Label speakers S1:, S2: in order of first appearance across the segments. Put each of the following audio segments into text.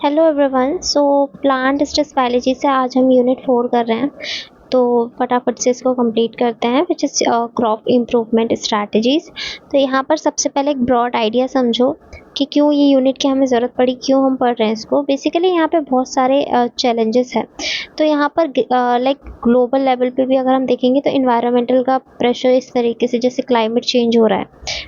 S1: Hello everyone. Plant stress biology से आज हम यूनिट 4 कर रहे हैं। तो फटाफट से इसको कंप्लीट करते हैं, which is crop improvement strategies. तो यहाँ पर सबसे पहले एक ब्रॉड आइडिया समझो कि क्यों ये यूनिट की हमें ज़रूरत पड़ी, क्यों हम पढ़ रहे हैं इसको। बेसिकली यहाँ पे बहुत सारे चैलेंजेस हैं। तो यहाँ पर लाइक ग्लोबल लेवल पे भी अगर हम देखेंगे तो इन्वायरमेंटल का प्रेशर इस तरीके से, जैसे क्लाइमेट चेंज हो रहा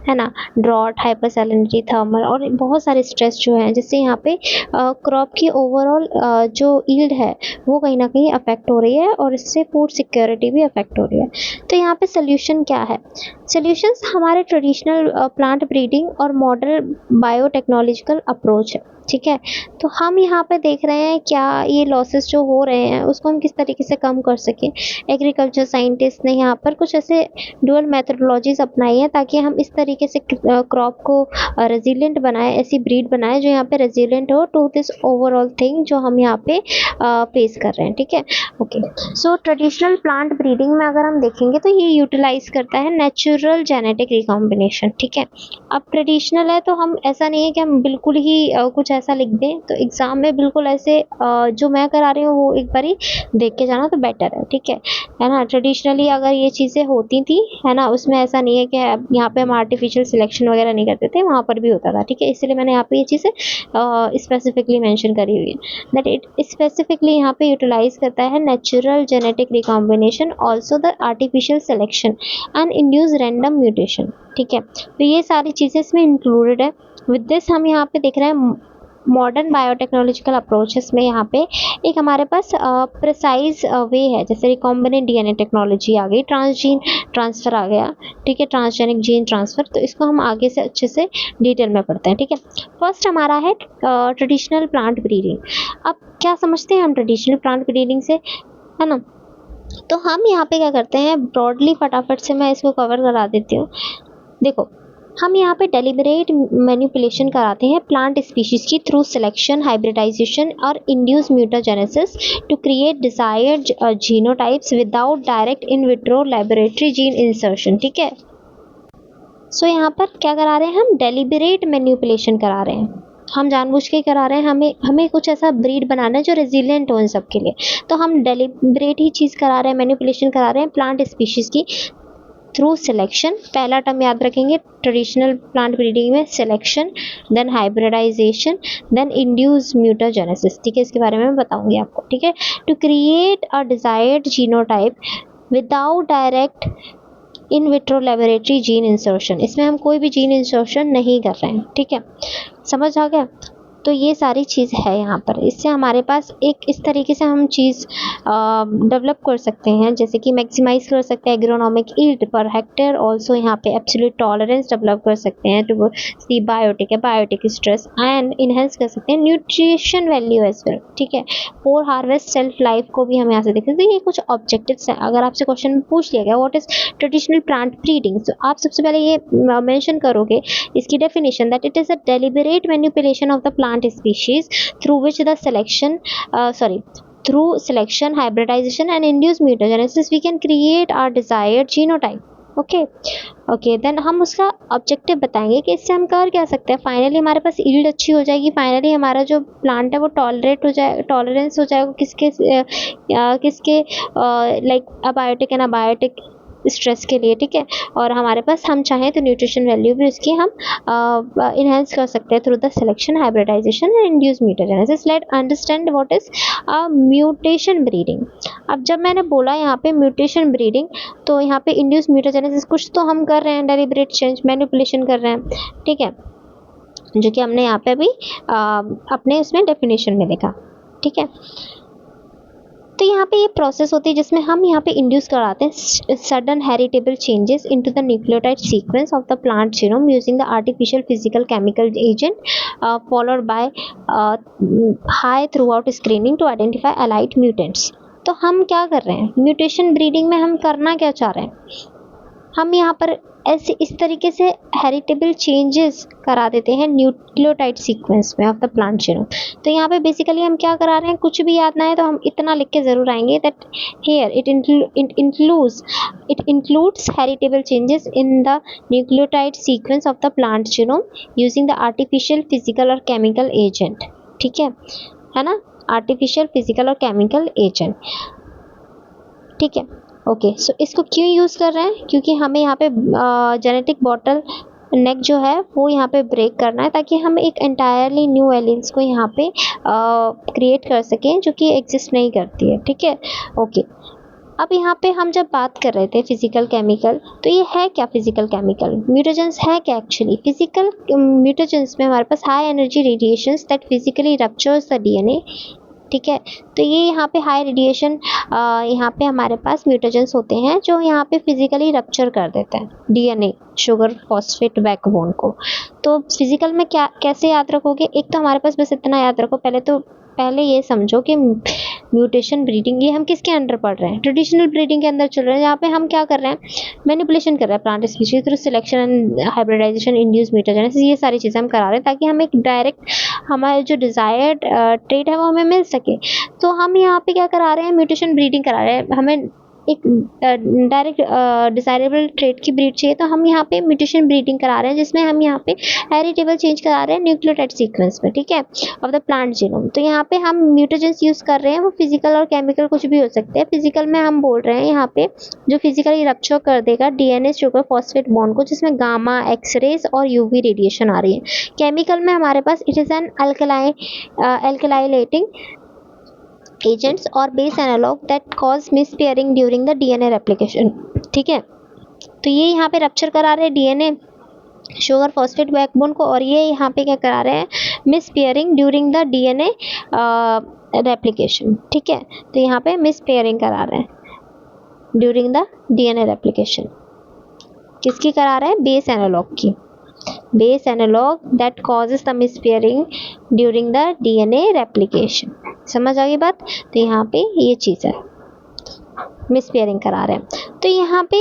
S1: है ना, ड्रॉट, हाइपरसैलिनिटी, थर्मल और बहुत सारे स्ट्रेस जो हैं, जिससे यहाँ पे क्रॉप की ओवरऑल जो यील्ड है वो कहीं ना कहीं अफेक्ट हो रही है और इससे फूड सिक्योरिटी भी अफेक्ट हो रही है। तो यहाँ पे सोल्यूशन क्या है? सोल्यूशंस हमारे ट्रेडिशनल प्लांट ब्रीडिंग और मॉडर्न बायोटेक्नोलॉजिकल अप्रोच है। ठीक है, तो हम यहाँ पे देख रहे हैं क्या ये लॉसेस जो हो रहे हैं उसको हम किस तरीके से कम कर सकें। एग्रीकल्चर साइंटिस्ट ने यहाँ पर कुछ ऐसे डुअल मेथडोलॉजीज अपनाई हैं ताकि हम इस तरीके से क्रॉप को रेजिलिएंट बनाए, ऐसी ब्रीड बनाए जो यहाँ पे रेजिलिएंट हो टू दिस ओवरऑल थिंग जो हम यहाँ पे फेस कर रहे हैं। ठीक है, ओके। सो ट्रेडिशनल प्लांट ब्रीडिंग में अगर हम देखेंगे तो ये यूटिलाइज करता है नेचुरल जेनेटिक रिकॉम्बिनेशन। ठीक है, अब ट्रेडिशनल है तो हम ऐसा नहीं है कि हम बिल्कुल ही कुछ ऐसा लिख दें, तो एग्जाम में बिल्कुल ऐसे जो मैं करा रही हूँ वो एक बारी देख के जाना तो बेटर है। ठीक है ना। ट्रेडिशनली अगर ये चीज़ें होती थी, है ना, उसमें ऐसा नहीं है कि यहाँ पे हम आर्टिफिशियल सिलेक्शन वगैरह नहीं करते थे, वहाँ पर भी होता था। ठीक है, इसलिए मैंने यहाँ पे ये चीज़ें स्पेसिफिकली मेंशन करी हुई है दैट इट स्पेसिफिकली यहाँ पे यूटिलाइज करता है natural genetic recombination, also the artificial selection and induce random mutation. ठीक है, तो ये सारी चीज़ें इसमें इंक्लूडेड है। विद दिस हम यहाँ पे देख रहे हैं मॉडर्न बायोटेक्नोलॉजिकल अप्रोचेस में यहाँ पे एक हमारे पास प्रिसाइज वे है, जैसे रिकॉम्बिनेंट डीएनए टेक्नोलॉजी आ गई, ट्रांसजीन ट्रांसफ़र आ गया। ठीक है, ट्रांसजेनिक जीन ट्रांसफ़र। तो इसको हम आगे से अच्छे से डिटेल में पढ़ते हैं। ठीक है, फर्स्ट हमारा है ट्रेडिशनल प्लांट ब्रीडिंग। अब क्या समझते हैं हम ट्रेडिशनल प्लांट ब्रीडिंग से, है ना? तो हम यहाँ पे क्या करते हैं ब्रॉडली, फटाफट से मैं इसको कवर करा देती हूँ। देखो, हम यहाँ पे डेलिबरेट मैनिपुलेशन कराते हैं प्लांट स्पीशीज की थ्रू सिलेक्शन, हाइब्रिडाइजेशन और induce mutagenesis to create desired genotypes without direct in vitro laboratory gene insertion. ठीक है, सो यहाँ पर क्या करा रहे हैं हम? डेलिबरेट मैनिपुलेशन करा रहे हैं, हम जानबूझ के करा रहे हैं। हमें कुछ ऐसा ब्रीड बनाना है जो रेजिलिएंट हो इन सब के लिए। तो हम डेलिबरेट ही चीज़ करा रहे हैं, मैनिपुलेशन करा रहे हैं प्लांट स्पीशीज़ की थ्रू सिलेक्शन। पहला टर्म याद रखेंगे ट्रेडिशनल प्लांट ब्रीडिंग में, selection, then hybridization, then induce mutagenesis. ठीक है, इसके बारे में मैं बताऊंगी आपको। ठीक है, to create a desired genotype without direct in vitro laboratory gene insertion. इसमें हम कोई भी जीन इंसर्शन नहीं कर रहे हैं। ठीक है, समझ आ गया? तो ये सारी चीज़ है यहाँ पर। इससे हमारे पास एक इस तरीके से हम चीज़ डेवलप कर सकते हैं, जैसे कि मैक्सिमाइज कर सकते हैं agronomic yield per hectare. Also यहाँ पे एब्सोल्यूट टॉलरेंस डेवलप कर सकते हैं to see biotic stress and enhance कर सकते हैं न्यूट्रिशन वैल्यू एज वेल। ठीक है, पोर हार्वेस्ट सेल्फ लाइफ को भी हम यहाँ से देखते हैं। तो ये कुछ ऑब्जेक्टिव्स हैं। अगर आपसे क्वेश्चन पूछ लिया गया what is traditional plant breeding, तो आप सबसे पहले ये मेंशन करोगे इसकी definition that it is a deliberate manipulation of the plant species through which the through selection, hybridization and induced mutagenesis we can create our desired genotype। Okay, then हम उसका objective बताएंगे कि इससे हम कर क्या सकते हैं। फाइनली हमारे पास यील्ड अच्छी हो जाएगी, फाइनली हमारा जो प्लांट है वो टॉलरेंस हो जाएगा किसके like abiotic and abiotic stress के लिए। ठीक है, और हमारे पास हम चाहें तो न्यूट्रिशन वैल्यू भी उसकी हम इन्हेंस कर सकते हैं through the selection, hybridization and induce mutagenesis. Let understand what is mutation breeding. अब जब मैंने बोला यहाँ पे म्यूटेशन ब्रीडिंग, तो यहाँ पे इंड्यूस म्यूटेजेनेसिस कुछ तो हम कर रहे हैं, डेलिबरेट चेंज मैनिपुलेशन कर रहे हैं। ठीक है, जो कि हमने यहाँ पे अभी अपने उसमें डेफिनेशन में देखा। ठीक है, तो यहाँ पे ये प्रोसेस होती है जिसमें हम यहाँ पे इंड्यूस कराते हैं sudden heritable changes into the nucleotide sequence of the plant genome using the artificial physical chemical agent followed by high throughput screening to identify allied mutants. तो हम क्या कर रहे हैं म्यूटेशन ब्रीडिंग में? हम करना क्या चाह रहे हैं? हम यहाँ पर ऐसे इस तरीके से हेरिटेबल चेंजेस करा देते हैं न्यूक्लियोटाइड सीक्वेंस में ऑफ द प्लांट जीनोम। तो यहाँ पे बेसिकली हम क्या करा रहे हैं, कुछ भी याद ना है तो हम इतना लिख के ज़रूर आएंगे that here it includes heritable changes in the nucleotide sequence of the plant genome using the artificial physical और केमिकल एजेंट। ठीक है ना, आर्टिफिशियल, फिजिकल और केमिकल एजेंट। ठीक है, ओके। सो इसको क्यों यूज़ कर रहे हैं, क्योंकि हमें यहाँ पे जेनेटिक बॉटल नेक जो है वो यहाँ पे ब्रेक करना है, ताकि हम एक एंटायरली न्यू एलियंस को यहाँ पे क्रिएट कर सकें जो कि एग्जिस्ट नहीं करती है। ठीक है, ओके। अब यहाँ पे हम जब बात कर रहे थे फिजिकल केमिकल, तो ये है क्या फिजिकल केमिकल, म्यूटेजेंस है क्या एक्चुअली। फिजिकल म्यूटेजेंस में हमारे पास high energy radiations that physically ruptures the DNA. ठीक है, तो ये यहाँ पे हाई रेडिएशन, यहाँ पे हमारे पास म्यूटेजेंस होते हैं जो यहाँ पे फिजिकली रप्चर कर देते हैं डीएनए शुगर फॉस्फेट बैकबोन को। तो फिजिकल में क्या कैसे याद रखोगे, एक तो हमारे पास बस इतना याद रखो, पहले ये समझो कि म्यूटेशन ब्रीडिंग ये हम किसके अंडर पढ़ रहे हैं, ट्रेडिशनल ब्रीडिंग के अंदर चल रहे हैं, जहाँ पे हम क्या कर रहे हैं, मैनिपुलेशन कर रहे हैं plant species through selection and hybridization induce mutagenesis. ये सारी चीज़ें हम करा रहे हैं ताकि हम एक डायरेक्ट हमारे जो डिज़ायर्ड ट्रेट है वो हमें मिल सके। तो हम यहाँ पे क्या करा रहे हैं, म्यूटेशन ब्रीडिंग करा रहे हैं। हमें एक डायरेक्ट डिजायरेबल ट्रेट की ब्रीड चाहिए, तो हम यहाँ पे म्यूटेशन ब्रीडिंग करा रहे हैं, जिसमें हम यहाँ पे हेरिटेबल चेंज करा रहे हैं न्यूक्लियोटाइड सीक्वेंस में। ठीक है, ऑफ द प्लांट जीनोम। तो यहाँ पे हम म्यूटेजेंस यूज कर रहे हैं, वो फिजिकल और केमिकल कुछ भी हो सकते हैं। फिजिकल में हम बोल रहे हैं यहाँ पे जो फिजिकली रप्चर कर देगा डीएनए शुगर फॉस्फेट बॉन्ड को, जिसमें गामा, एक्सरेज और यूवी रेडिएशन आ रही है। केमिकल में हमारे पास it is an alkylating agents or base analog that cause mispairing during the DNA replication। ठीक है, तो ये यहाँ पे रप्चर करा रहे हैं डीएनए शुगर फॉस्फेट बैकबोन को, और ये यहाँ पे क्या करा रहे हैं, मिसपेयरिंग ड्यूरिंग द डीएनए रेप्लिकेशन। ठीक है, तो यहाँ पे मिसपेयरिंग करा रहे हैं ड्यूरिंग द डीएनए रेप्लिकेशन। किसकी करा रहे हैं, बेस एनालॉग की, base analog that causes the mispairing during the DNA replication. समझ आ गई बात। तो यहाँ पे ये चीज़ है, मिसपेयरिंग करा रहे हैं। तो यहाँ पे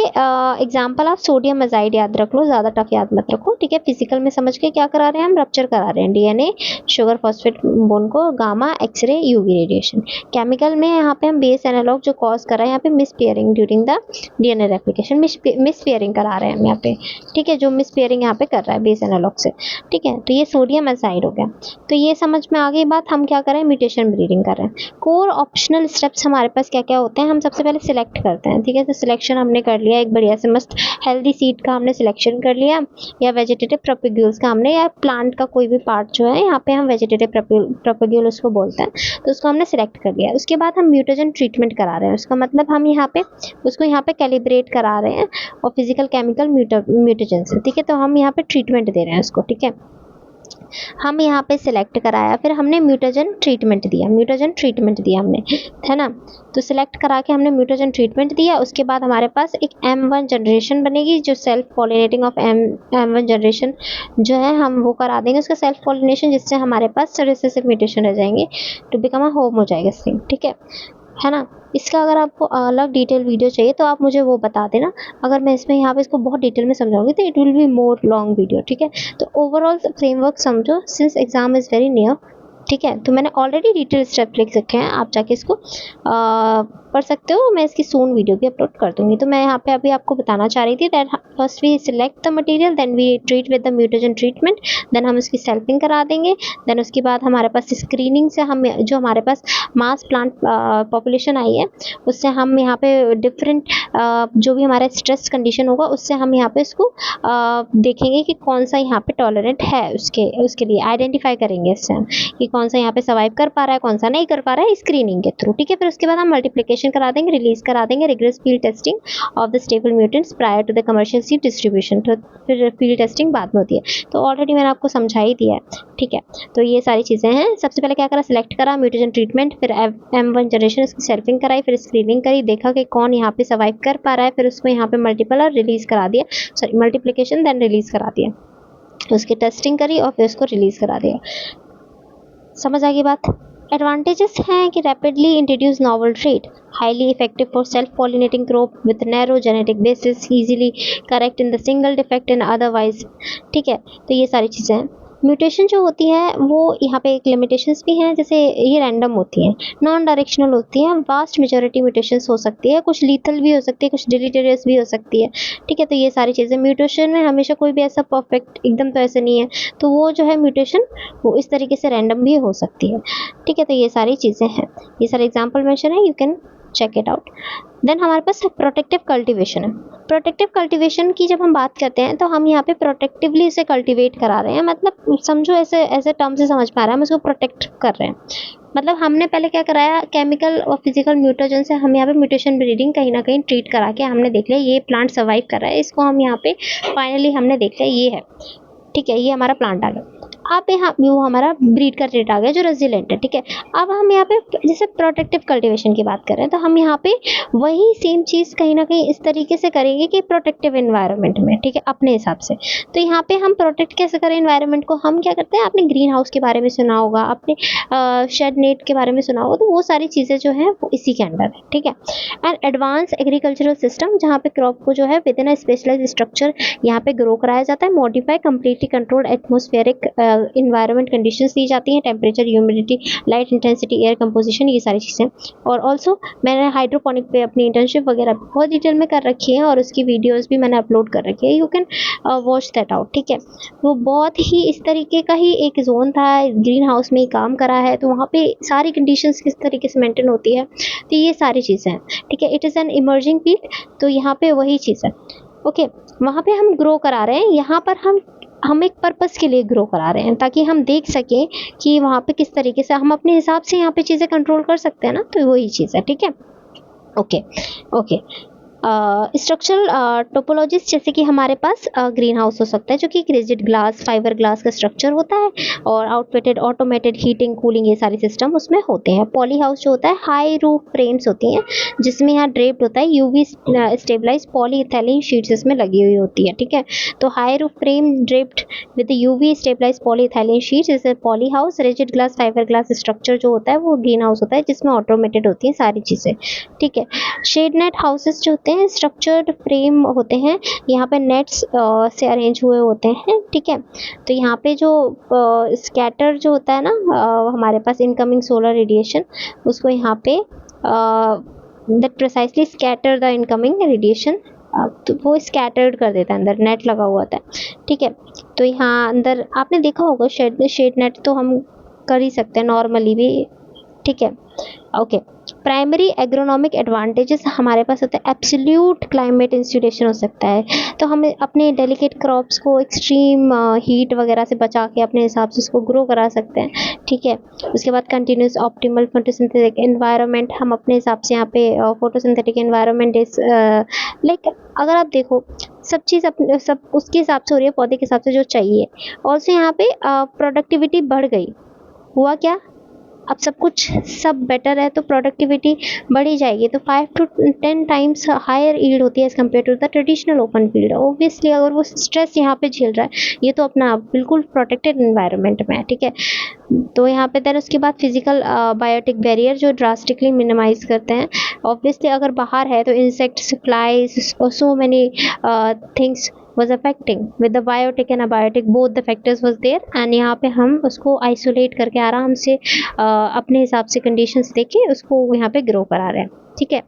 S1: एग्जांपल आप सोडियम अजाइड याद रख लो, ज़्यादा टफ याद मत रखो। ठीक है, फिजिकल में समझ के क्या करा रहे हैं, हम रप्चर करा रहे हैं डीएनए शुगर फॉस्फेट बोन को, gamma, X-ray, UV radiation. Chemical में यहाँ पे हम बेस एनालॉग जो कॉज कर रहे हैं यहाँ पे मिसपेयरिंग ड्यूरिंग द डीएनए रेप्लिकेशन, मिसपेयरिंग करा रहे हैं हम यहाँ पे। ठीक है, जो मिसपेयरिंग यहाँ पे कर रहा है बेस एनालॉग से। ठीक है, तो ये सोडियम अजाइड हो गया। तो ये समझ में आ गई बात, हम क्या कर रहे हैं, म्यूटेशन ब्रीडिंग कर रहे हैं। कोर ऑप्शनल स्टेप्स हमारे पास क्या क्या होते हैं, हम सबसे पहले सिलेक्ट करते हैं। ठीक है, तो सिलेक्शन हमने कर लिया, एक बढ़िया से मस्त हेल्दी सीड का हमने सिलेक्शन कर लिया, या वेजिटेटिव प्रोपेग्यूल्स का हमने, या प्लांट का कोई भी पार्ट जो है यहाँ पे हम वेजिटेटिव प्रोपेग्यूल उसको बोलते हैं, तो उसको हमने सिलेक्ट कर लिया। उसके बाद हम म्यूटेशन ट्रीटमेंट करा रहे हैं, उसका मतलब हम यहाँ पे उसको यहाँ पे कैलिब्रेट करा रहे हैं और फिजिकल केमिकल म्यूटेशन से। ठीक है, तो हम यहाँ पे ट्रीटमेंट दे रहे हैं उसको। ठीक है, हम यहाँ पे सिलेक्ट कराया, फिर हमने म्यूटेशन ट्रीटमेंट दिया हमने, है ना। तो सिलेक्ट करा के हमने म्यूटेशन ट्रीटमेंट दिया। उसके बाद हमारे पास एक M1 जनरेशन बनेगी, जो self pollinating of M1 generation जो है हम वो करा देंगे, उसका सेल्फ पॉलिनेशन, जिससे हमारे पास रिसेसिव म्यूटेशन रह जाएंगे, टू बिकम अ होम हो जाएगा सेम। ठीक है ना। इसका अगर आपको अलग डिटेल वीडियो चाहिए तो आप मुझे वो बता देना, अगर मैं इसमें यहाँ पे इसको बहुत डिटेल में समझाऊंगी तो it will be more long video. ठीक है, तो ओवरऑल फ्रेमवर्क समझो, since exam is very near. ठीक है, तो मैंने ऑलरेडी डिटेल स्टेप लिख रखे हैं, आप जाके इसको पढ़ सकते हो। मैं इसकी सून वीडियो भी अपलोड कर दूंगी। तो मैं यहाँ पे अभी आपको बताना चाह रही थी that first we select the material, then we treat with the mutation treatment, then हम उसकी सेल्फिंग करा देंगे, देन उसके बाद हमारे पास स्क्रीनिंग से हम जो हमारे पास मास प्लांट पॉपुलेशन आई है उससे हम यहाँ पे डिफरेंट जो भी हमारा स्ट्रेस कंडीशन होगा उससे हम यहाँ पे इसको देखेंगे कि कौन सा यहाँ पे टॉलरेंट है, उसके लिए आइडेंटिफाई करेंगे इससे हम कि कौन सा यहाँ पे सर्वाइव कर पा रहा है, कौन सा नहीं कर पा रहा है, स्क्रीनिंग के थ्रू। ठीक है, फिर उसके बाद हम मल्टीप्लिकेशन करा देंगे, रिलीज करा देंगे, regress field testing of the stable mutants prior to the commercial seed distribution. तो फिर फील्ड टेस्टिंग बाद में होती है, तो ऑलरेडी मैंने आपको समझा ही दिया है। ठीक है, तो ये सारी चीज़ें हैं। सबसे पहले क्या करा, सिलेक्ट करा म्यूटेशन ट्रीटमेंट, फिर M1 जनरेशन उसकी सेल्फिंग कराई, फिर स्क्रीनिंग करी, देखा कि कौन यहाँ पे सर्वाइव कर पा रहा है, फिर उसको यहाँ पे मल्टीपल रिलीज करा दिया, सॉरी मल्टीप्लिकेशन देन रिलीज करा दिया, उसकी टेस्टिंग करी और फिर उसको रिलीज करा दिया। समझ आ गई बात। एडवांटेजेस हैं कि rapidly introduce novel trait, highly effective for self pollinating crop with narrow genetic basis, easily correct in the single defect in otherwise. ठीक है, तो ये सारी चीज़ें हैं। म्यूटेशन जो होती है वो यहाँ पे एक लिमिटेशंस भी हैं, जैसे ये रैंडम होती हैं, नॉन डायरेक्शनल होती हैं, वास्ट मेजॉरिटी म्यूटेशंस हो सकती है, कुछ लीथल भी हो सकती है, कुछ डिलीटेरियस भी हो सकती है। ठीक है, तो ये सारी चीज़ें म्यूटेशन में हमेशा कोई भी ऐसा परफेक्ट एकदम तो ऐसे नहीं है, तो वो जो है म्यूटेशन वो इस तरीके से रैंडम भी हो सकती है। ठीक है, तो ये सारी चीज़ें हैं, ये सारे एग्जाम्पल मेंशन है, you can check it out. Then हमारे पास प्रोटेक्टिव कल्टीवेशन है। प्रोटेक्टिव कल्टीवेशन की जब हम बात करते हैं तो हम यहाँ पे प्रोटेक्टिवली इसे कल्टीवेट करा रहे हैं, मतलब समझो ऐसे ऐसे टर्म से समझ पा रहा है, हम इसको प्रोटेक्ट कर रहे हैं। मतलब हमने पहले क्या कराया, केमिकल और फिजिकल म्यूटेशन से हम यहाँ पे म्यूटेशन ब्रीडिंग कहीं ना कहीं ट्रीट करा के हमने देख लिया ये प्लांट सर्वाइव कर रहा है, इसको हम यहाँ पे फाइनली हमने देख लिया ये है। ठीक है, ये हमारा प्लांट आ गया। अब यहाँ वो हमारा ब्रीड का रेट आ गया जो रेजिलेंट है। ठीक है, अब हम यहाँ पे जैसे प्रोटेक्टिव कल्टीवेशन की बात कर रहे हैं तो हम यहाँ पे वही सेम चीज़ कहीं ना कहीं इस तरीके से करेंगे कि प्रोटेक्टिव एनवायरनमेंट में। ठीक है, अपने हिसाब से। तो यहाँ पे हम प्रोटेक्ट कैसे करें एनवायरनमेंट को, हम क्या करते हैं, आपने ग्रीन हाउस के बारे में सुना होगा, आपने शेड नेट के बारे में सुना होगा, तो वो सारी चीज़ें जो हैं वो इसी के अंडर है। ठीक है, एंड एडवांस एग्रीकल्चरल सिस्टम जहाँ पे क्रॉप को जो है within a specialize structure यहाँ पे ग्रो कराया जाता है, modify completely controlled atmospheric environment conditions दी जाती हैं, temperature, humidity, light intensity, air composition, ये सारी चीज़ें। और ऑल्सो मैंने हाइड्रोपोनिक पे अपनी इंटर्नशिप वगैरह बहुत डिटेल में कर रखी है और उसकी वीडियोस भी मैंने अपलोड कर रखी है, you can watch that out. ठीक है, वो बहुत ही इस तरीके का ही एक जोन था, ग्रीन हाउस में ही काम करा है, तो वहाँ पे सारी कंडीशंस किस तरीके से मेंटेन होती है, तो ये सारी चीज़ें हैं। ठीक है, it is an emerging field, तो यहाँ पे वही चीज़ है। ओके, वहाँ पे हम ग्रो करा रहे हैं, यहाँ पर हम एक पर्पस के लिए ग्रो करा रहे हैं ताकि हम देख सकें कि वहाँ पे किस तरीके से हम अपने हिसाब से यहाँ पे चीज़ें कंट्रोल कर सकते हैं ना, तो वही चीज़ है। ठीक है, ओके ओके। स्ट्रक्चरल टोपोलॉजीज जैसे कि हमारे पास ग्रीन हाउस हो सकता है जो कि रिजिड ग्लास, फाइबर ग्लास का स्ट्रक्चर होता है, और आउटफिटेड ऑटोमेटेड हीटिंग, कूलिंग, ये सारे सिस्टम उसमें होते हैं। पॉली हाउस जो होता है, हाई रूफ फ्रेम्स होती हैं जिसमें यहाँ ड्रेप्ड होता है, यूवी स्टेबलाइज पॉलीइथैलीन शीट्स इसमें लगी हुई होती है। ठीक है, तो high roof frame draped with UV stabilize polyethylene sheets is poly house. Rigid glass, fibre glass structure जो होता है वो ग्रीन हाउस होता है जिसमें ऑटोमेटेड होती हैं सारी चीज़ें। ठीक है, शेड नेट हाउसेस जो होते हैं, स्ट्रक्चर्ड फ्रेम होते हैं, यहाँ पे नेट्स से अरेंज हुए होते हैं। ठीक है, तो यहाँ पे जो स्कैटर जो होता है ना, हमारे पास इनकमिंग सोलर रेडिएशन, उसको यहाँ पे that precisely scatter the incoming radiation, तो वो स्कैटर्ड कर देता है, अंदर नेट लगा हुआ होता है। ठीक है, तो यहाँ अंदर आपने देखा होगा शेड नेट तो हम कर ही सकते हैं नॉर्मली भी। ठीक है, ओके। प्राइमरी एग्रोनॉमिक एडवांटेजेस हमारे पास होता है, एब्सोल्यूट क्लाइमेट इंसुलेशन हो सकता है, तो हम अपने डेलिकेट क्रॉप्स को एक्सट्रीम हीट वगैरह से बचा के अपने हिसाब से उसको ग्रो करा सकते हैं। ठीक है, उसके बाद कंटिन्यूस ऑप्टिमल फोटोसिंथेटिक एनवायरनमेंट, हम अपने हिसाब से यहाँ पे फोटोसिंथेटिक एनवायरनमेंट इज लाइक, अगर आप देखो सब चीज़ अपने सब उसके हिसाब से हो रही है, पौधे के हिसाब से जो चाहिए। ऑल्सो यहाँ पे प्रोडक्टिविटी बढ़ गई, हुआ क्या, अब सब कुछ सब बेटर है तो प्रोडक्टिविटी बढ़ी जाएगी, तो 5 to 10 टाइम्स हायर ईल्ड होती है as compare to the traditional open field. Obviously अगर वो स्ट्रेस यहाँ पे झेल रहा है, ये तो अपना बिल्कुल प्रोटेक्टेड एनवायरनमेंट में है। ठीक है, तो यहाँ पे देन उसके बाद फिजिकल बायोटिक बैरियर जो ड्रास्टिकली मिनिमाइज करते हैं। ऑब्वियसली अगर बाहर है तो इंसेक्ट्स, फ्लाइज और so many things was affecting with the biotic and abiotic, both the factors was there, and यहाँ पे हम उसको आइसोलेट करके आराम से अपने हिसाब से कंडीशंस देके उसको यहाँ पे ग्रो करा रहे हैं। ठीक है,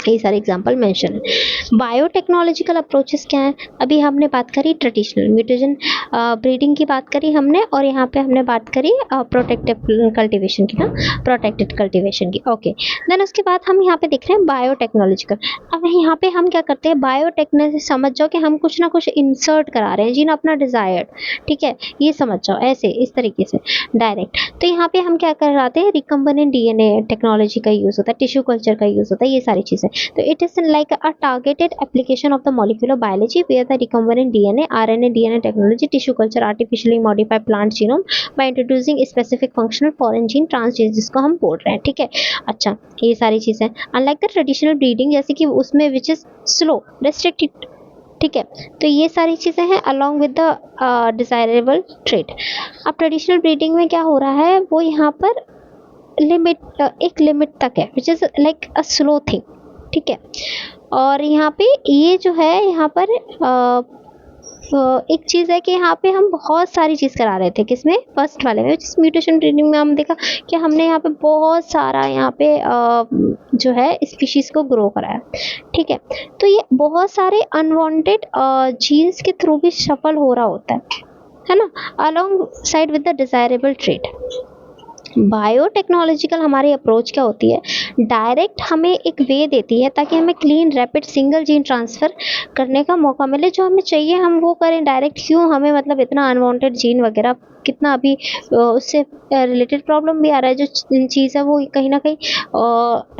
S1: ये सारे एग्जाम्पल मेंशन है। बायोटेक्नोलॉजिकल अप्रोचेस क्या है, अभी हमने बात करी ट्रेडिशनल म्यूटेशन ब्रीडिंग की बात करी हमने, और यहाँ पे हमने बात करी प्रोटेक्टिव कल्टीवेशन की ना, प्रोटेक्टेड कल्टीवेशन की। ओके, देन उसके बाद हम यहाँ पे देख रहे हैं बायोटेक्नोलॉजिकल। अब यहाँ पे हम क्या करते हैं, बायोटेक्नोलॉजी समझ जाओ कि हम कुछ ना कुछ इंसर्ट करा रहे हैं जिन अपना डिजायर्ड। ठीक है, ये समझ जाओ ऐसे इस तरीके से डायरेक्ट। तो यहाँ पे हम क्या कराते हैं, रिकम्बिनेंट डीएनए टेक्नोलॉजी का यूज़ होता है, टिश्यू कल्चर का यूज़ होता है, ये सारी चीज़ें। So it is like a targeted application of the molecular biology where the recombinant DNA, RNA, DNA technology, tissue culture artificially modify plant genome by introducing specific functional foreign gene transgenes, जिसको हम बोल रहे हैं। ठीक है, अच्छा, ये सारी चीज़ें unlike the traditional breeding जैसे कि उसमें which is slow, restricted। ठीक है, तो ये सारी चीज़ें हैं along with the desirable trait। अब ट्रेडिशनल ब्रीडिंग में क्या हो रहा है, वो यहाँ पर एक लिमिट तक है, which is like a slow thing. ठीक है, और यहाँ पे ये जो है यहाँ पर एक चीज़ है कि यहाँ पे हम बहुत सारी चीज़ करा रहे थे, किसमें, फर्स्ट वाले में, जिस म्यूटेशन ट्रेनिंग में हम देखा कि हमने यहाँ पे बहुत सारा यहाँ पे जो है स्पीशीज़ को ग्रो कराया, ठीक है। तो ये बहुत सारे अनवांटेड जीन्स के थ्रू भी सफल हो रहा होता है ना, along side with the desirable trait. Biotechnological हमारी अप्रोच क्या होती है, डायरेक्ट हमें एक वे देती है ताकि हमें clean rapid single gene transfer करने का मौका मिले, जो हमें चाहिए हम वो करें डायरेक्ट। क्यों हमें मतलब इतना अनवांटेड जीन वगैरह, कितना अभी उससे रिलेटेड प्रॉब्लम भी आ रहा है, जो चीज़ है वो कहीं ना कहीं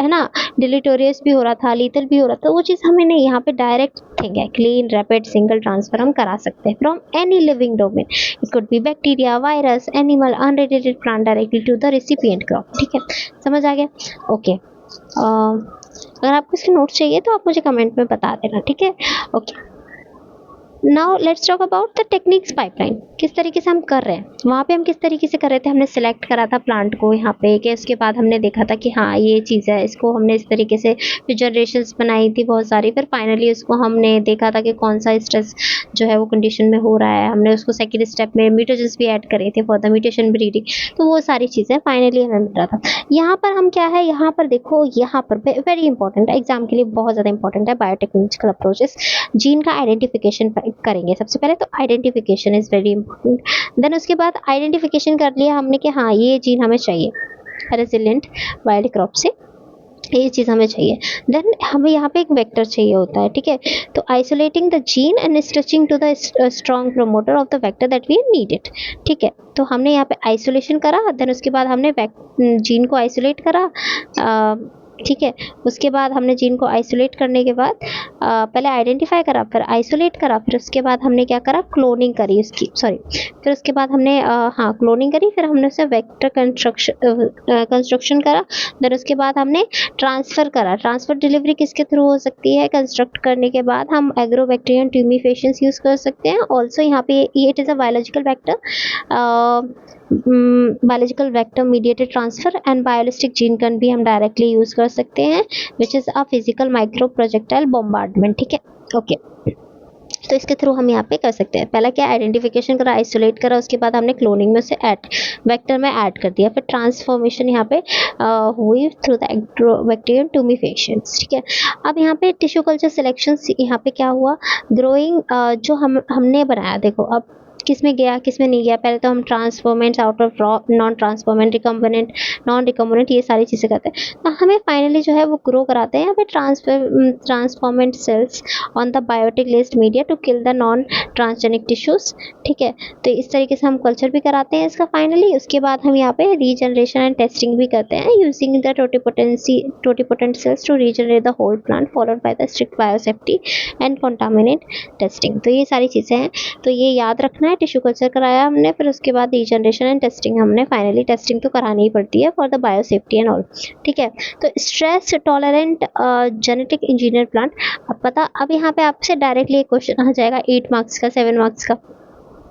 S1: है ना डिलीटोरियस भी हो रहा था, लीथल भी हो रहा था, वो चीज़ हमें नहीं, यहाँ पे डायरेक्ट थिंग है, क्लीन रैपिड सिंगल ट्रांसफ़र हम करा सकते हैं from any living domain. It could be bacteria, virus, animal, unrelated plant directly to the recipient crop, ठीक है, समझ आ गया, ओके। अगर आपको इसके नोट्स चाहिए तो आप मुझे कमेंट में बता देना, ठीक है, okay. Now let's talk about the techniques pipeline, किस तरीके से हम कर रहे हैं, वहाँ पे हम किस तरीके से कर रहे थे, हमने सिलेक्ट करा था प्लांट को यहाँ पे, कि उसके बाद हमने देखा था कि हाँ ये चीज़ है, इसको हमने इस तरीके से फिर जनरेशंस बनाई थी बहुत सारी, फिर फाइनली उसको हमने देखा था कि कौन सा स्ट्रेस जो है वो कंडीशन में हो रहा है, हमने उसको सेकेंड स्टेप में म्यूटेशंस भी ऐड करे थे फॉर द म्यूटेशन ब्रीडिंग, तो वो सारी चीज़ें फाइनली हमें मिल रहा था। यहाँ पर हम क्या है, यहाँ पर देखो, यहाँ पर वेरी इंपॉर्टेंट है, एग्जाम के लिए बहुत ज़्यादा इंपॉर्टेंट है बायोटेक्नोलॉजिकल अप्रोचेस, जीन का आइडेंटिफिकेशन करेंगे सबसे पहले, तो identification is very important. Then उसके बाद आइडेंटिफिकेशन कर लिया हमने कि हाँ ये जीन हमें चाहिए रेजिलिएंट वाइल्ड क्रॉप से, ये चीज़ हमें चाहिए। देन हमें यहाँ पे एक वेक्टर चाहिए होता है, ठीक है, तो isolating the gene and stretching to the strong promoter of the vector that we needed, ठीक है, तो हमने यहाँ पे आइसोलेशन करा, देन उसके बाद हमने जीन को आइसोलेट करा, ठीक है, उसके बाद हमने जीन को आइसोलेट करने के बाद पहले आइडेंटिफाई करा, फिर आइसोलेट करा, फिर उसके बाद हमने क्या करा, क्लोनिंग करी उसकी, सॉरी, फिर उसके बाद हमने हाँ क्लोनिंग करी, फिर हमने उसे वेक्टर कंस्ट्रक्शन करा, देन उसके बाद हमने ट्रांसफ़र करा। ट्रांसफ़र डिलीवरी किसके थ्रू हो सकती है, कंस्ट्रक्ट करने के बाद हम एग्रोबैक्टीरियम ट्यूमिफेशंस यूज़ कर सकते हैं। ऑल्सो यहाँ पे it is a biological vector, biological vector mediated transfer and biolistic gene कन भी हम डायरेक्टली यूज़ कर सकते हैं, which is a physical micro projectile bombardment, ठीक है, ओके। तो इसके थ्रू हम यहाँ पे कर सकते हैं, पहला क्या, आइडेंटिफिकेशन करा, आइसोलेट करा, उसके बाद हमने क्लोनिंग में उसे वेक्टर में ऐड कर दिया, फिर ट्रांसफॉर्मेशन यहाँ पे हुई थ्रू द बैक्टीरियम ट्यूमिफेशंस, ठीक है। अब यहाँ पे टिश्यू कल्चर सिलेक्शन, यहाँ पे क्या हुआ, ग्रोइंग जो हमने बनाया, देखो अब किस में गया किस में नहीं गया, पहले तो हम transformants out of non transformant, recombinant, non recombinant, ये सारी चीज़ें करते हैं, तो हमें फाइनली जो है वो ग्रो कराते हैं यहाँ पे transformant cells on the biotic list media to kill the non transgenic tissues, ठीक है, तो इस तरीके से हम कल्चर भी कराते हैं इसका फाइनली। उसके बाद हम यहाँ पे रीजनरेशन एंड टेस्टिंग भी करते हैं using the totipotent cells to regenerate the whole plant followed by the strict biosafety and contaminant testing, तो ये सारी चीज़ें हैं, तो ये याद रखना है। टिश्यू कल्चर कराया हमने, फिर उसके बाद रीजनरेशन एंड टेस्टिंग, हमने फाइनली टेस्टिंग तो करानी ही पड़ती है for the biosafety and all, ठीक है। तो stress tolerant genetic engineer plant, अब पता, अब यहाँ पे आपसे डायरेक्टली एक क्वेश्चन आ जाएगा 8 मार्क्स का, 7 मार्क्स का,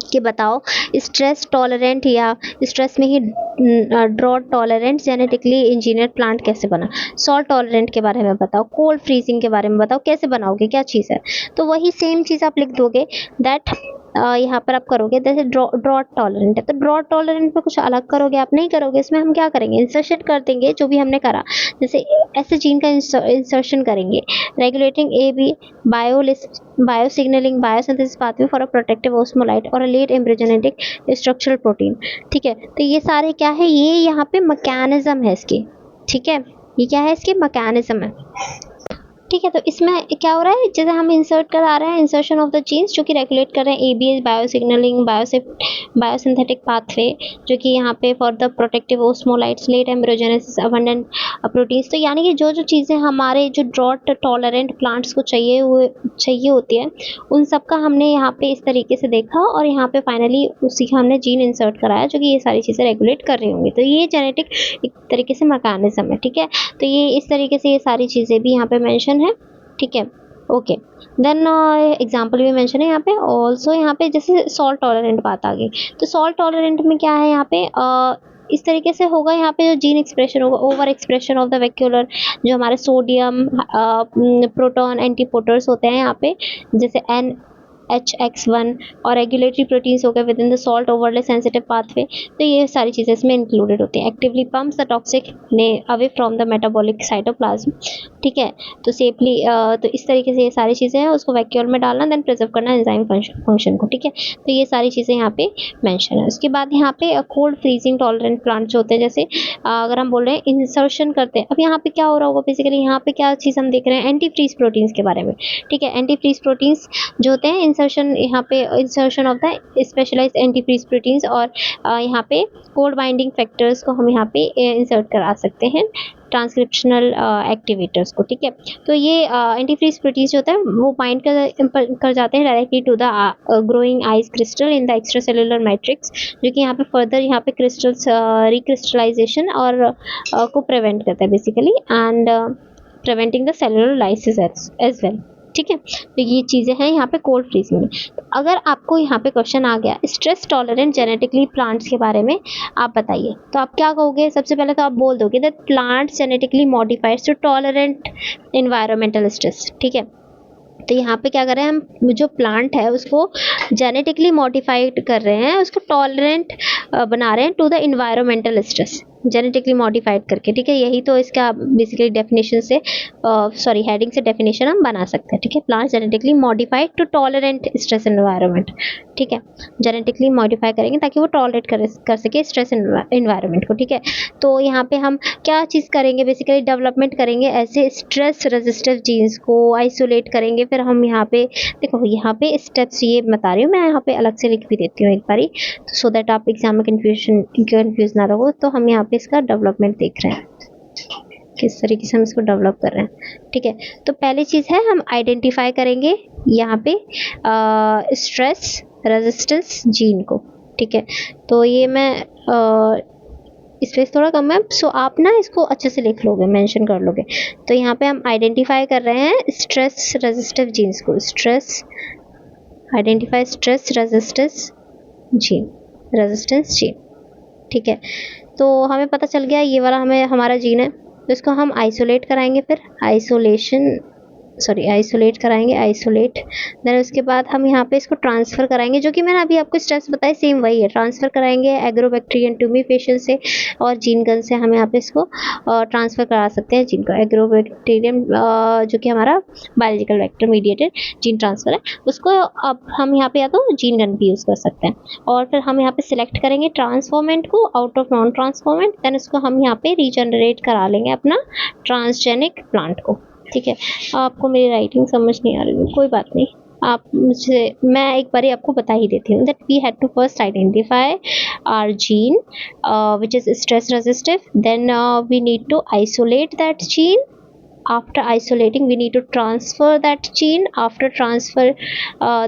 S1: कि बताओ स्ट्रेस टॉलरेंट या स्ट्रेस में ही drought tolerant genetically engineer plant कैसे बना, सॉल्ट टॉलरेंट के बारे में बताओ, कोल्ड फ्रीजिंग के बारे में बताओ, कैसे बनाओगे, क्या चीज़ है, तो वही सेम चीज़ आप लिख दोगे दैट यहाँ पर आप करोगे, जैसे ड्रॉट टॉलरेंट है तो ड्रॉट टॉलरेंट में कुछ अलग करोगे, आप नहीं करोगे, इसमें हम क्या करेंगे, इंसर्शन कर देंगे जो भी हमने करा, जैसे ऐसे जीन का इंसर्शन करेंगे, regulating A B bio signalling biosynthesis pathway for a protective osmolyte और a late embryogenetic structural protein, ठीक है, तो ये सारे क्या है, ये यहाँ पे मैकेनिज्म है इसके, ठीक है, ये क्या है, इसके मैकेनिज्म है, ठीक है। तो इसमें क्या हो रहा है, जैसे हम इंसर्ट करा रहे हैं, इंसर्शन ऑफ द जीन्स जो कि रेगुलेट कर रहे हैं ABS bio signalling biosynthetic pathway, जो कि यहाँ पे for the protective osmolytes late embryogenesis abundant proteins, तो यानी कि जो जो चीज़ें हमारे जो ड्रॉट टॉलरेंट प्लांट्स को चाहिए होती है, उन सब का हमने यहाँ पे इस तरीके से देखा, और यहाँ पे फाइनली उसी का हमने जीन इंसर्ट कराया जो कि ये सारी चीज़ें रेगुलेट कर रही होंगी, तो ये जेनेटिक एक तरीके से मैकेनिज्म है, ठीक है। तो ये इस तरीके से ये सारी चीज़ें भी यहाँ पे मेंशन है, ठीक है, ओके। देन एग्जाम्पल भी मेंशन है यहाँ पे, ऑल्सो यहाँ पे जैसे सॉल्ट टॉलरेंट बात आ गई, तो सॉल्ट टॉलरेंट में क्या है, यहाँ पे इस तरीके से होगा, यहाँ पे जो जीन एक्सप्रेशन होगा, over expression of the vacuolar, जो हमारे सोडियम प्रोटॉन एंटीपोटर्स होते हैं यहाँ पे, जैसे HX1 और रेगुलेटरी प्रोटीन्स हो गए with in the salt overlay sensitive pathway. तो ये सारी चीज़ें इसमें इंक्लूडेड होती हैं। एक्टिवली पम्प्स द टॉक्सिक ने away from the metabolic cytoplasm, ठीक है। तो सेफली तो इस तरीके से ये सारी चीज़ें हैं, उसको वैक्यूल में डालना, देन प्रिजर्व करना एंजाइम फंक्शन को, ठीक है। तो ये सारी चीज़ें यहाँ पे मेंशन है। उसके बाद यहाँ पे कोल्ड फ्रीजिंग टॉलरेंट प्लांट जो होते हैं, जैसे अगर हम बोल रहे हैं इंसर्शन करते हैं, अब यहाँ पे क्या हो रहा होगा बेसिकली, यहाँ पे क्या चीज़ हम देख रहे हैं, एंटी फ्रीज प्रोटीन्स के बारे में, ठीक है। एंटी फ्रीज प्रोटीन्स जो होते हैं, इंसर्शन, यहाँ पे insertion of the specialised antifreeze proteins, और यहाँ पे कोल्ड बाइंडिंग फैक्टर्स को हम यहाँ पे इंसर्ट करा सकते हैं, ट्रांसक्रिप्शनल एक्टिवेटर्स को, ठीक है। तो ये एंटी फ्रीज प्रोटीन्स जो होता है वो बाइंड कर जाते हैं directly to the growing ice crystal in the extra cellular matrix, जो कि यहाँ पे फर्दर यहाँ पे क्रिस्टल्स रिक्रिस्टलाइजेशन और को प्रिवेंट करता है basically, and preventing the cellular lysis as well, ठीक है। तो ये चीज़ें हैं यहाँ पे कोल्ड फ्रीजिंग में। तो अगर आपको यहाँ पे क्वेश्चन आ गया स्ट्रेस टॉलरेंट जेनेटिकली प्लांट्स के बारे में, आप बताइए, तो आप क्या कहोगे? सबसे पहले तो आप बोल दोगे that plants genetically modified to tolerant environmental stress, ठीक है। तो यहाँ पे क्या कर रहे हैं हम, जो प्लांट है उसको जेनेटिकली मॉडिफाइड कर रहे हैं, उसको टॉलरेंट बना रहे हैं to the environmental stress, genetically modified करके, ठीक है। यही तो इसका बेसिकली डेफिनेशन से सॉरी हेडिंग से डेफिनेशन हम बना सकते हैं, ठीक है। Plant genetically modified to tolerant stress environment, ठीक है। जेनेटिकली मॉडिफाई करेंगे ताकि वो टॉलरेट कर सके स्ट्रेस एनवायरनमेंट को, ठीक है। तो यहाँ पे हम क्या चीज़ करेंगे, बेसिकली डेवलपमेंट करेंगे ऐसे स्ट्रेस रेजिस्टिव जीन्स को आइसोलेट करेंगे। फिर हम यहाँ पे देखो, यहाँ पे स्टेप्स ये बता रही हूँ मैं, यहाँ पे अलग से लिख भी देती हूँ एक बारी, तो सो दैट आप एग्जाम में कंफ्यूज ना रहो। तो हम यहाँ पे इसका डेवलपमेंट देख रहे हैं, किस तरीके से हम इसको डेवलप कर रहे हैं, ठीक है। तो पहली चीज़ है हम आइडेंटिफाई करेंगे यहाँ पे स्ट्रेस रेजिस्टेंस जीन को, ठीक है। तो ये मैं स्पेस थोड़ा कम है, सो आप ना इसको अच्छे से लिख लोगे, मेंशन कर लोगे। तो यहाँ पे हम आइडेंटिफाई कर रहे हैं स्ट्रेस रेजिस्टिव जीन्स को, stress identify stress resistance gene, ठीक है। तो हमें पता चल गया ये वाला हमारा जीन है, तो इसको हम आइसोलेट कराएंगे, फिर आइसोलेट कराएंगे, देन उसके बाद हम यहाँ पे इसको ट्रांसफ़र कराएंगे, जो कि मैंने अभी आपको स्टेप्स बताए सेम वही है। ट्रांसफ़र कराएंगे एग्रोबैक्टीरियन ट्यूमीफेशियल से, और जीन गन से हम यहाँ पे इसको ट्रांसफ़र करा सकते हैं जीन को। एग्रोबैक्टीरियम जो कि हमारा biological vector mediated gene transfer है, उसको अब हम यहाँ पे या तो जीन गन भी यूज़ कर सकते हैं। और फिर हम यहाँ पे सिलेक्ट करेंगे ट्रांसफॉर्मेंट को out of non transformant, then उसको हम यहाँ पे रीजनरेट करा लेंगे अपना ट्रांसजेनिक प्लांट को, ठीक है। आपको मेरी राइटिंग समझ नहीं आ रही है, कोई बात नहीं, आप मुझसे, मैं एक बार आपको बता ही देती हूँ that we had to first identify our gene which is stress resistive, then we need to isolate that gene. After isolating, we need to transfer that gene. After transfer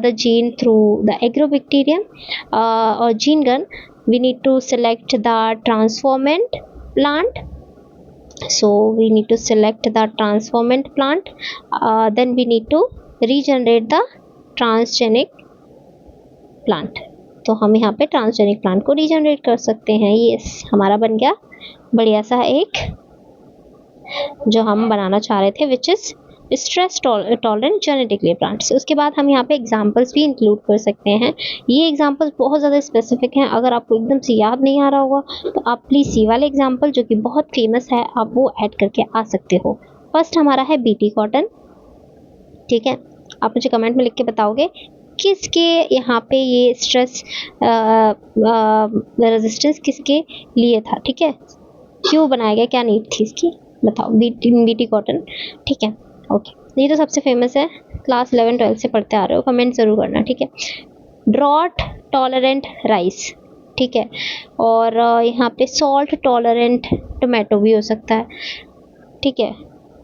S1: the gene through the agrobacterium or gene gun, we need to select the transformant plant. So we need to select the transformant plant, then we need to regenerate the transgenic plant. तो हम यहाँ पे transgenic plant को regenerate कर सकते हैं। Yes, हमारा बन गया बढ़िया सा एक जो हम बनाना चाह रहे थे, विच is stress tolerant genetically plants. उसके बाद हम यहाँ पे एग्जांपल्स भी इंक्लूड कर सकते हैं। ये एग्जांपल्स बहुत ज़्यादा स्पेसिफिक हैं, अगर आपको एकदम से याद नहीं आ रहा होगा तो आप प्लीज़ ये वाले एग्जांपल जो कि बहुत फेमस है आप वो ऐड करके आ सकते हो। फर्स्ट हमारा है बीटी कॉटन, ठीक है। आप मुझे कमेंट में लिख के बताओगे किसके यहाँ पे ये स्ट्रेस रेजिस्टेंस किसके लिए था, ठीक है, क्यों बनाया गया, क्या नीड थी इसकी, बताओ। बीटी कॉटन, ठीक है, ओके। ये तो सबसे फेमस है, क्लास 11-12 से पढ़ते आ रहे हो, कमेंट ज़रूर करना, ठीक है। ड्रॉट टॉलरेंट राइस, ठीक है, और यहाँ पे सॉल्ट टॉलरेंट टोमेटो भी हो सकता है, ठीक है।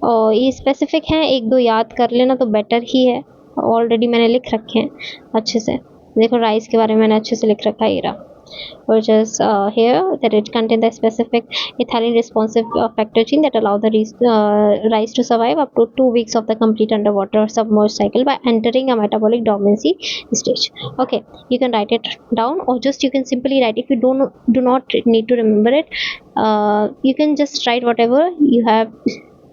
S1: और ये स्पेसिफिक हैं, एक दो याद कर लेना तो बेटर ही है, ऑलरेडी मैंने लिख रखे हैं अच्छे से। देखो राइस के बारे में मैंने अच्छे से लिख रखा है, ये रहा, which is here that it contains the specific ethylene responsive factor gene that allow the rice to survive up to 2 weeks of the complete underwater submerged cycle by entering a metabolic dormancy stage. Okay, you can write it down, or just you can simply write, if you do not need to remember it, you can just write whatever you have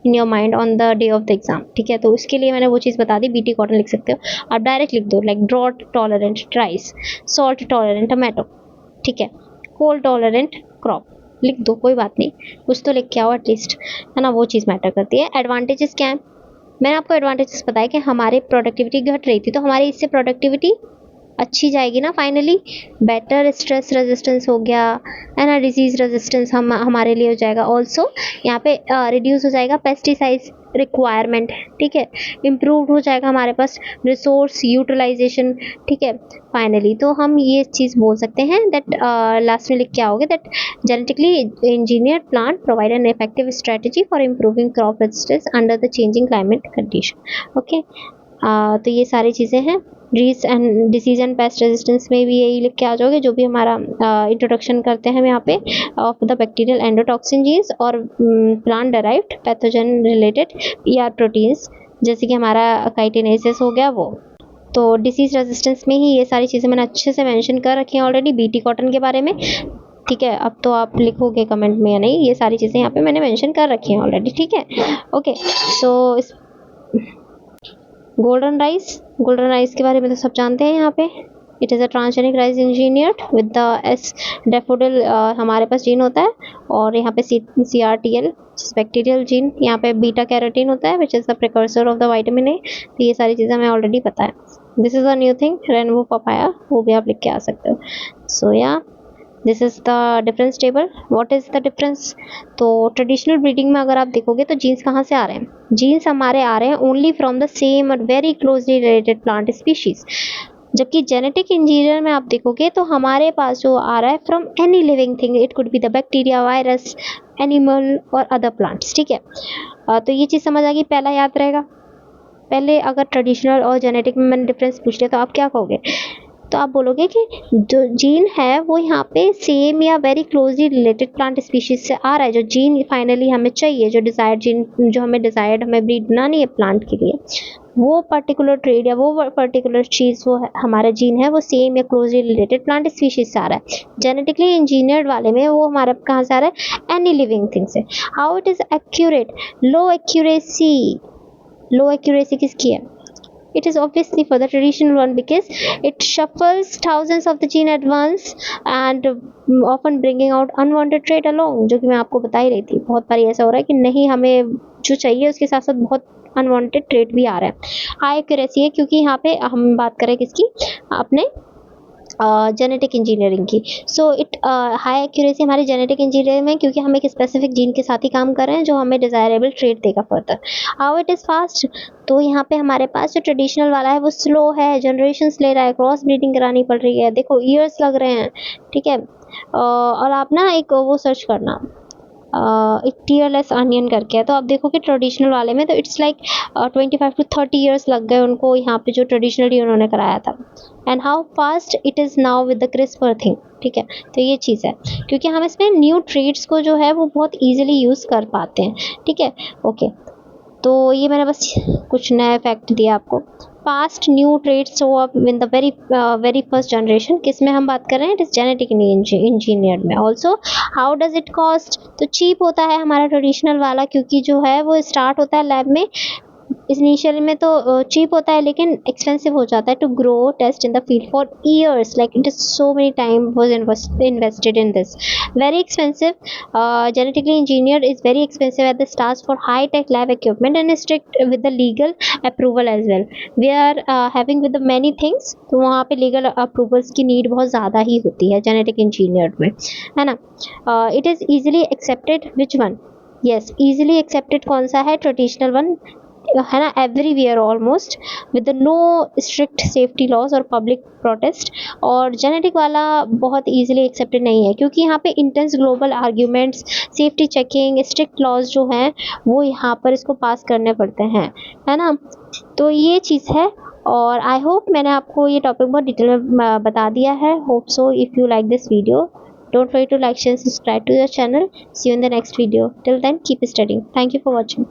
S1: in your mind on the day of the exam, ठीक है। तो उसके लिए मैंने वो चीज़ बता दी, BT cotton लिख सकते हो। आप डायरेक्ट लिख दो like drought tolerant rice, salt tolerant tomato, ठीक है, कोल्ड टॉलरेंट क्रॉप, लिख दो, कोई बात नहीं, कुछ तो लिख के आओ एटलीस्ट, है ना, वो चीज़ मैटर करती है। एडवांटेजेस क्या है, मैंने आपको एडवांटेजेस बताया कि हमारी प्रोडक्टिविटी घट रही थी, तो हमारी इससे प्रोडक्टिविटी अच्छी जाएगी ना फाइनली। बेटर स्ट्रेस रेजिस्टेंस हो गया, है ना, डिजीज रेजिस्टेंस हमारे लिए हो जाएगा। ऑल्सो यहाँ पे रिड्यूस हो जाएगा पेस्टिसाइड्स रिक्वायरमेंट, ठीक है, इम्प्रूव हो जाएगा हमारे पास रिसोर्स यूटिलाइजेशन, ठीक है। फाइनली तो हम ये चीज़ बोल सकते हैं दैट लास्ट में लिख के आओगे that genetically engineered plant provide an effective strategy for improving crop resistance under the changing climate condition. Okay, तो ये सारी चीज़ें हैं। डिसीज एंड पेस्ट रेजिस्टेंस में भी यही लिख के आ जाओगे, जो भी हमारा इंट्रोडक्शन करते हैं हम यहाँ पे of the bacterial endotoxin genes और plant derived pathogen related PR proteins, जैसे कि हमारा काइटिनेसिस हो गया वो। तो डिसीज रेजिस्टेंस में ही ये सारी चीज़ें मैंने अच्छे से मेंशन कर रखी हैं ऑलरेडी बीटी कॉटन के बारे में, ठीक है। अब तो आप लिखोगे कमेंट में या नहीं, ये सारी चीज़ें यहाँ पे मैंने मेंशन कर रखी हैं ऑलरेडी, ठीक है। ओके, सो इस गोल्डन राइस के बारे में तो सब जानते हैं यहाँ पे। It is a transgenic rice engineered with the S daffodil हमारे पास जीन होता है, और यहाँ पे CRTL बैक्टीरियल जीन, यहाँ पे बीटा कैरोटीन होता है which is the precursor of the vitamin A. तो ये सारी चीज़ें हमें ऑलरेडी पता है। This is a new thing, rainbow papaya, वो भी आप लिख के आ सकते हो। सो या this is the difference table. What is the difference, तो ट्रेडिशनल ब्रीडिंग में अगर आप देखोगे तो जीन्स कहाँ से आ रहे हैं, जीन्स हमारे आ रहे हैं ओनली फ्रॉम द सेम और very closely related plant species, जबकि जेनेटिक इंजीनियर में आप देखोगे तो हमारे पास जो आ रहा है from any living thing, it could be the bacteria, virus, animal और अदर प्लांट्स, ठीक है। तो ये चीज़ समझ आ गई, पहला याद रहेगा। पहले अगर ट्रेडिशनल और जेनेटिक में मैंने डिफरेंस पूछ लिया तो आप क्या कहोगे, तो आप बोलोगे कि जो जीन है वो यहाँ पे सेम या very closely related plant species से आ रहा है। जो जीन फाइनली हमें चाहिए, जो डिज़ायर्ड जीन, जो हमें डिज़ायर्ड हमें ब्रीड बनानी है प्लांट के लिए, वो पर्टिकुलर ट्रेड या वो पर्टिकुलर चीज़ वो हमारा जीन है वो सेम या क्लोजली रिलेटेड प्लांट स्पीशीज से आ रहा है। जेनेटिकली इंजीनियर्ड वाले में वो हमारा कहाँ से आ रहा है, एनी लिविंग थिंग से। How it is accurate, low accuracy किसकी है, it is obviously for the traditional one because it shuffles thousands of the gene at once and often bringing out unwanted trait along, जो कि मैं आपको बता ही रही थी। बहुत बार ऐसा हो रहा है कि नहीं, हमें जो चाहिए उसके साथ साथ बहुत अनवांटेड ट्रेट भी आ रहा है। हाई एक्यूरेसी है क्योंकि यहाँ पे हम बात करें किसकी, अपने जेनेटिक इंजीनियरिंग की। सो इट हाई एक्यूरेसी हमारी जेनेटिक इंजीनियरिंग में, क्योंकि हम एक स्पेसिफिक जीन के साथ ही काम कर रहे हैं जो हमें डिज़ायरेबल ट्रेट देगा further. How it is fast, तो यहाँ पे हमारे पास जो ट्रेडिशनल वाला है वो स्लो है, जनरेशन्स ले रहा है, क्रॉस ब्रीडिंग करानी पड़ रही है, देखो ईयर्स लग रहे हैं, ठीक है। और आप ना एक वो सर्च करना, एक टीयरलेस अनियन करके है, तो आप देखो कि ट्रेडिशनल वाले में तो इट्स लाइक 25 to 30 ईयर्स लग गए उनको यहाँ पे जो ट्रेडिशनली उन्होंने कराया था। And how fast it is now with the CRISPR thing, ठीक है। तो ये चीज़ है क्योंकि हम इसमें न्यू ट्रेड्स को जो है वो बहुत ईजिली यूज़ कर पाते हैं, ठीक है। ओके, तो ये मैंने बस कुछ नया फैक्ट दिया आपको। Fast new traits show up in the very first generation, किस में हम बात कर रहे हैं, इट इज जेनेटिक इंजीनियर्ड में। Also how does it cost, तो चीप होता है हमारा ट्रेडिशनल वाला, क्योंकि जो है वो स्टार्ट होता है लैब में, इनिशियल में तो चीप होता है लेकिन एक्सपेंसिव हो जाता है to grow test in the field for years, like it is so many time was invested in this, very expensive. Genetically engineer is very expensive at the start for high tech lab equipment and strict with the legal approval as well. We are having with the many things, तो वहाँ पे legal approvals की need बहुत ज़्यादा ही होती है genetic engineer में, है ना। It is easily accepted, which one, yes easily accepted कौन सा है, ट्रेडिशनल वन, है ना, everywhere almost with no strict safety laws और पब्लिक प्रोटेस्ट। और जेनेटिक वाला बहुत इजीली एक्सेप्टेड नहीं है क्योंकि यहाँ पे intense global arguments, safety checking, strict laws जो हैं वो यहाँ पर इसको पास करने पड़ते हैं, है ना। तो ये चीज़ है, और आई होप मैंने आपको ये टॉपिक बहुत डिटेल में बता दिया है। Hope so, if you like this video, don't forget to like, share, subscribe to your channel. See you in the next video. Till then, keep studying. Thank you for watching.